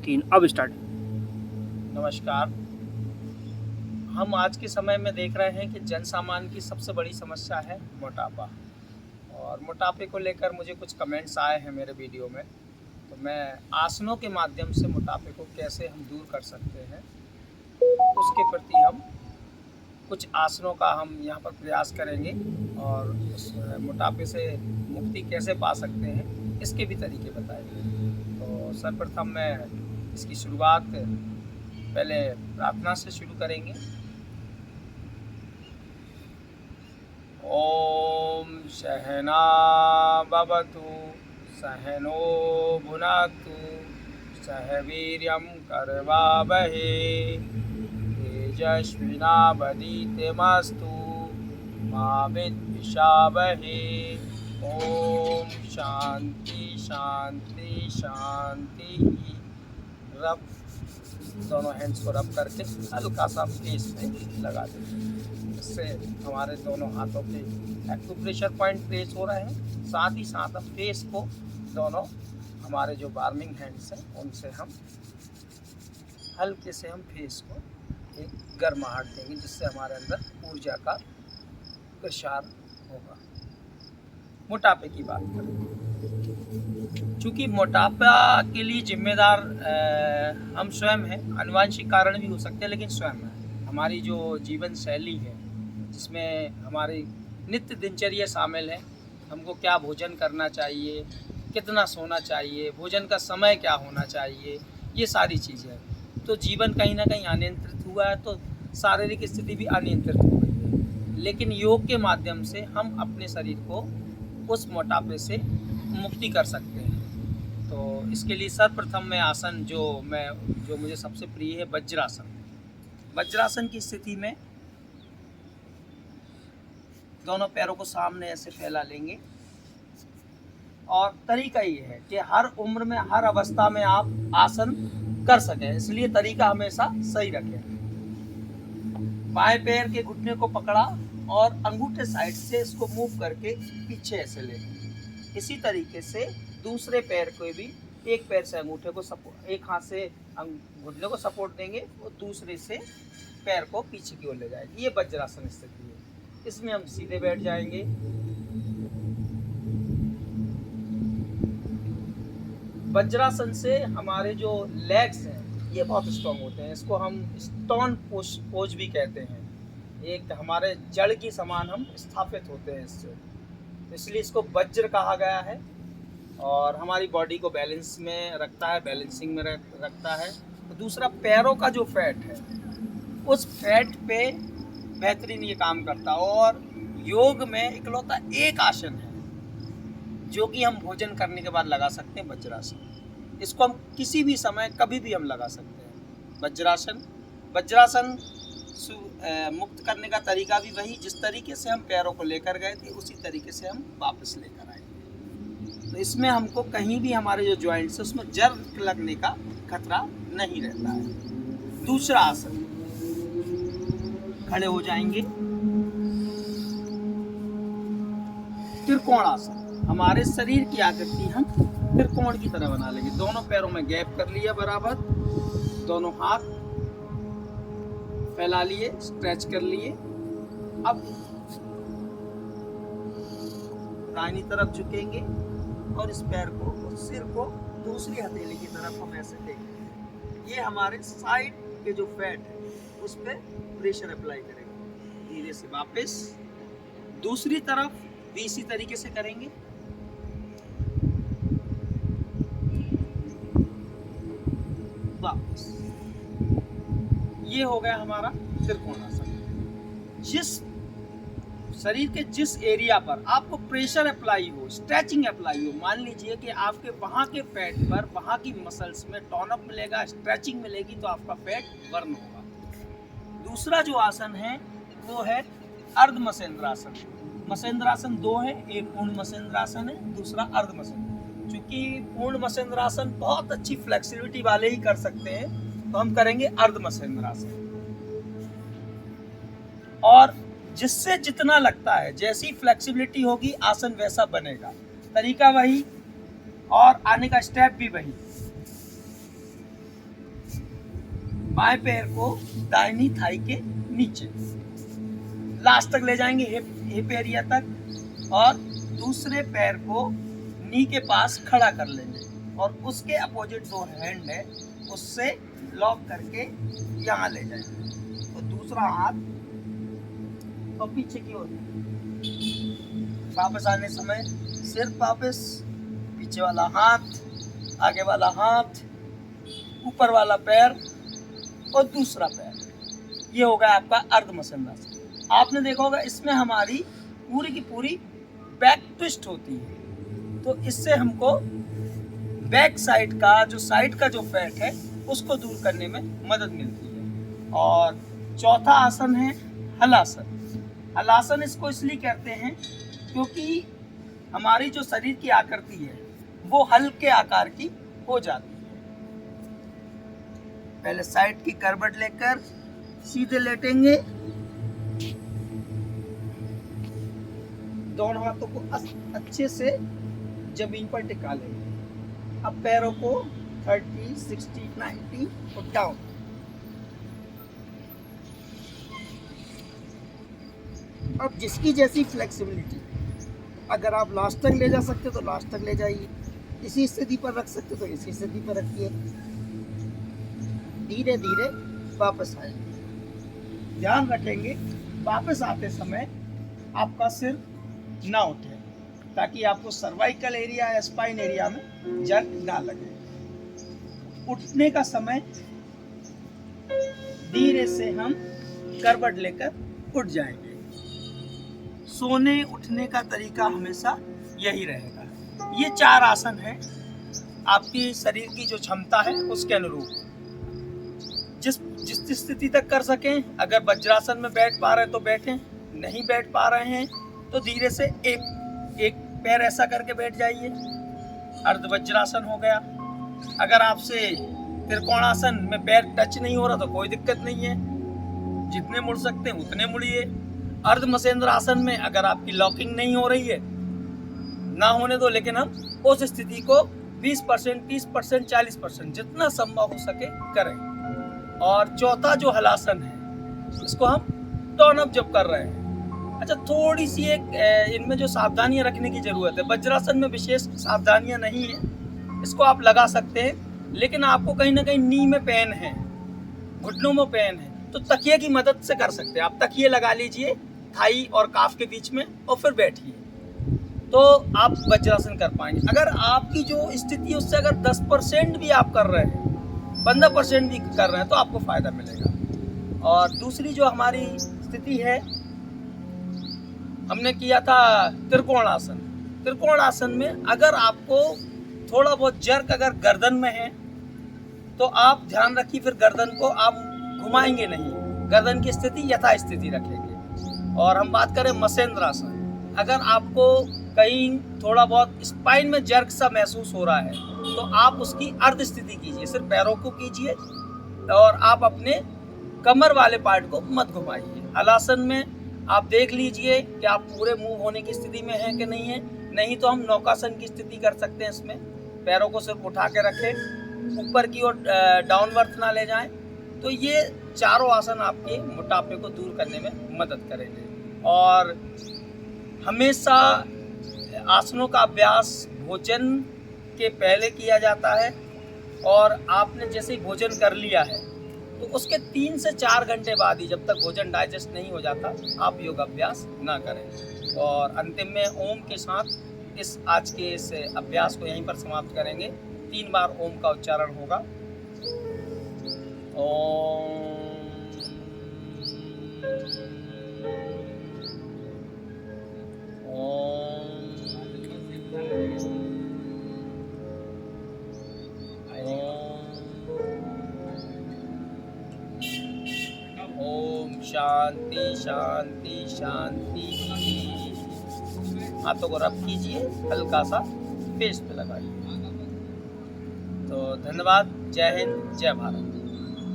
3 अब स्टार्ट। नमस्कार। हम आज के समय में देख रहे हैं कि जन सामान्य की सबसे बड़ी समस्या है मोटापा। और मोटापे को लेकर मुझे कुछ कमेंट्स आए हैं मेरे वीडियो में, तो मैं आसनों के माध्यम से मोटापे को कैसे हम दूर कर सकते हैं उसके प्रति हम कुछ आसनों का हम यहाँ पर प्रयास करेंगे और उस मोटापे से मुक्ति कैसे पा सकते हैं इसके भी तरीके बताएंगे। तो सर्वप्रथम मैं इसकी शुरुआत पहले प्रार्थना से शुरू करेंगे। ओम सहना भवतु सहनो भुनक्तु सह वीर्यं करवावहे तेजस्विनावधीतमस्तु मा विद्विषावहे। ओम शांति शांति शांति। रब दोनों हैंड्स को रब करके हल्का सा फेस पे लगा देंगे, इससे हमारे दोनों हाथों पे एक्यूप्रेशर पॉइंट प्लेस हो रहे हैं। साथ ही साथ हम फेस को दोनों हमारे जो वार्मिंग हैंड्स हैं उनसे हम हल्के से हम फेस को एक गर्माहट देंगे, जिससे हमारे अंदर ऊर्जा का प्रसार होगा। मोटापे की बात करें, चूँकि मोटापा के लिए जिम्मेदार हम स्वयं हैं। आनुवंशिक कारण भी हो सकते हैं, लेकिन स्वयं है। हमारी जो जीवन शैली है जिसमें हमारी नित्य दिनचर्या शामिल है, हमको क्या भोजन करना चाहिए, कितना सोना चाहिए, भोजन का समय क्या होना चाहिए, ये सारी चीज़ें। तो जीवन कहीं ना कहीं अनियंत्रित हुआ है, तो शारीरिक स्थिति भी अनियंत्रित हो गई है। लेकिन योग के माध्यम से हम अपने शरीर को उस मोटापे से मुक्ति कर सकते हैं। तो इसके लिए सर्वप्रथम मैं आसन जो मुझे सबसे प्रिय है, वज्रासन। वज्रासन की स्थिति में दोनों पैरों को सामने ऐसे फैला लेंगे। और तरीका ये है कि हर उम्र में, हर अवस्था में आप आसन कर सकें, इसलिए तरीका हमेशा सही रखें। बाएं पैर के घुटने को पकड़ा और अंगूठे साइड से इसको मूव करके पीछे ऐसे ले। इसी तरीके से दूसरे पैर को भी एक पैर से अंगूठे को सपोर्ट, एक हाथ से घुटने को सपोर्ट देंगे और दूसरे से पैर को पीछे की ओर ले जाएंगे। ये वज्रासन स्थिति है। इसमें हम सीधे बैठ जाएंगे। वज्रासन से हमारे जो लेग्स हैं ये बहुत स्ट्रॉन्ग होते हैं। इसको हम स्टोन पोज भी कहते हैं। एक हमारे जड़ की समान हम स्थापित होते हैं इससे, इसलिए इसको वज्र कहा गया है। और हमारी बॉडी को बैलेंस में रखता है, बैलेंसिंग में रखता है। तो दूसरा, पैरों का जो फैट है उस फैट पे बेहतरीन ये काम करता है। और योग में इकलौता एक आसन है जो कि हम भोजन करने के बाद लगा सकते हैं, वज्रासन। इसको हम किसी भी समय कभी भी हम लगा सकते हैं, वज्रासन मुक्त करने का तरीका भी वही, जिस तरीके से हम पैरों को लेकर गए थे उसी तरीके से हम वापस लेकर आएंगे। तो इसमें हमको कहीं भी हमारे जो जॉइंट्स है उसमें जर्क लगने का खतरा नहीं रहता है। दूसरा आसन, खड़े हो जाएंगे, त्रिकोण आसन। हमारे शरीर की आकृति हम त्रिकोण की तरह बना लेंगे। दोनों पैरों में गैप कर लिया बराबर, दोनों हाथ फैला लिए, स्ट्रेच कर लिए। अब दाहिनी तरफ झुकेंगे और इस पैर को, सिर को दूसरी हथेली की तरफ हम ऐसे देंगे। ये हमारे साइड के जो फैट है उस पर प्रेशर अप्लाई करेंगे। धीरे से वापस दूसरी तरफ भी इसी तरीके से करेंगे। वापस। ये हो गया हमारा त्रिकोणासन। जिस शरीर के जिस एरिया पर आपको प्रेशर अप्लाई हो, स्ट्रेचिंग अप्लाई हो, मान लीजिए कि आपके वहाँ के फैट पर, वहाँ की मसल्स में टोन अप मिलेगा, स्ट्रेचिंग मिलेगी, तो आपका फैट बर्न होगा। दूसरा जो आसन है वो है अर्ध मसेंद्रासन। मसेंद्रासन दो है, एक पूर्ण मसेंद्रासन है, दूसरा अर्ध मसेंद्र। चूंकि पूर्ण मसेंद्रासन बहुत अच्छी फ्लेक्सिबिलिटी वाले ही कर सकते हैं, तो हम करेंगे अर्ध मसेंद्रासन। और जिससे जितना लगता है, जैसी फ्लेक्सिबिलिटी होगी आसन वैसा बनेगा। तरीका वही और आने का स्टेप भी वही। बाएं पैर को दाहिनी थाई के नीचे लास्ट तक ले जाएंगे, हिप एरिया तक, और दूसरे पैर को नी के पास खड़ा कर लेंगे और उसके अपोजिट जो हैंड है उससे लॉक करके यहाँ ले जाएंगे। तो दूसरा हाथ तो पीछे की ओर, वापस आने समय सिर वापस, पीछे वाला हाथ, आगे वाला हाथ, ऊपर वाला पैर और दूसरा पैर। ये हो गया आपका अर्ध मसंदासन। आपने देखा होगा इसमें हमारी पूरी की पूरी बैक ट्विस्ट होती है, तो इससे हमको बैक साइड का जो फैट है उसको दूर करने में मदद मिलती है। और चौथा आसन है हलासन। हलासन इसको इसलिए कहते हैं क्योंकि हमारी जो शरीर की आकृति है वो हल्के आकार की हो जाती है। पहले साइड की करवट लेकर सीधे लेटेंगे, दोनों हाथों को अच्छे से जमीन पर टिका लेंगे। अब पैरों को 30, 60, 90 और डाउन। अब जिसकी जैसी फ्लेक्सिबिलिटी, अगर आप लास्ट तक ले जा सकते हो तो लास्ट तक ले जाइए, इसी स्थिति पर रख सकते हो तो इसी स्थिति पर रखिए, धीरे धीरे वापस आएंगे। ध्यान रखेंगे वापस आते समय आपका सिर ना उठे, ताकि आपको सर्वाइकल एरिया या स्पाइन एरिया में जर्क ना लगे। उठने का समय धीरे से हम करवट लेकर उठ जाएंगे। सोने उठने का तरीका हमेशा यही रहेगा। ये 4 आसन है आपकी शरीर की जो क्षमता है उसके अनुरूप, जिस स्थिति तक कर सकें। अगर वज्रासन में बैठ पा रहे हैं तो बैठें, नहीं बैठ पा रहे हैं तो धीरे से एक पैर ऐसा करके बैठ जाइए, अर्ध वज्रासन हो गया। अगर आपसे त्रिकोणासन में पैर टच नहीं हो रहा तो कोई दिक्कत नहीं है, जितने मुड़ सकते हैं उतने मुड़िए। अर्ध मसेंद्र आसन में अगर आपकी लॉकिंग नहीं हो रही है ना होने दो, लेकिन हम उस स्थिति को 20%, 30%, 40% जितना संभव हो सके करें। और चौथा जो हलासन है इसको हम टर्न अप जब कर रहे हैं, अच्छा थोड़ी सी इनमें जो सावधानियां रखने की जरूरत है। वज्रासन में विशेष सावधानियां नहीं है, इसको आप लगा सकते हैं, लेकिन आपको कहीं ना कहीं नी में पेन है, घुटनों में पेन है, तो तकिए की मदद से कर सकते हैं। आप तकिए लगा लीजिए थाई और काफ के बीच में और फिर बैठिए, तो आप वज्रासन कर पाएंगे। अगर आपकी जो स्थिति है उससे अगर 10% भी आप कर रहे हैं, 15% भी कर रहे हैं, तो आपको फायदा मिलेगा। और दूसरी जो हमारी स्थिति है, हमने किया था त्रिकोणासन। त्रिकोणासन में अगर आपको थोड़ा बहुत जर्क अगर गर्दन में है तो आप ध्यान रखिए, फिर गर्दन को आप घुमाएंगे नहीं, गर्दन की स्थिति यथा स्थिति रखेंगे। और हम बात करें मसेंद्रासन, अगर आपको कहीं थोड़ा बहुत स्पाइन में जर्क सा महसूस हो रहा है तो आप उसकी अर्ध स्थिति कीजिए, सिर्फ पैरों को कीजिए और आप अपने कमर वाले पार्ट को मत घुमाइए। हलासन में आप देख लीजिए कि आप पूरे मूव होने की स्थिति में हैं कि नहीं है, नहीं तो हम नौकासन की स्थिति कर सकते हैं। इसमें पैरों को सिर्फ उठा के रखें, ऊपर की ओर डाउनवर्थ ना ले जाएं। तो ये चारों आसन आपके मोटापे को दूर करने में मदद करेंगे। और हमेशा आसनों का अभ्यास भोजन के पहले किया जाता है, और आपने जैसे ही भोजन कर लिया है तो उसके 3 से 4 घंटे बाद ही, जब तक भोजन डाइजेस्ट नहीं हो जाता, आप योगाभ्यास ना करें। और अंतिम में ओम के साथ इस आज के इस अभ्यास को यहीं पर समाप्त करेंगे। 3 बार ओम का उच्चारण होगा। ओम शांति शांति शांति। हाथों को रब कीजिए, हल्का सा फेस पे लगाइए। तो धन्यवाद। जय हिंद, जय भारत।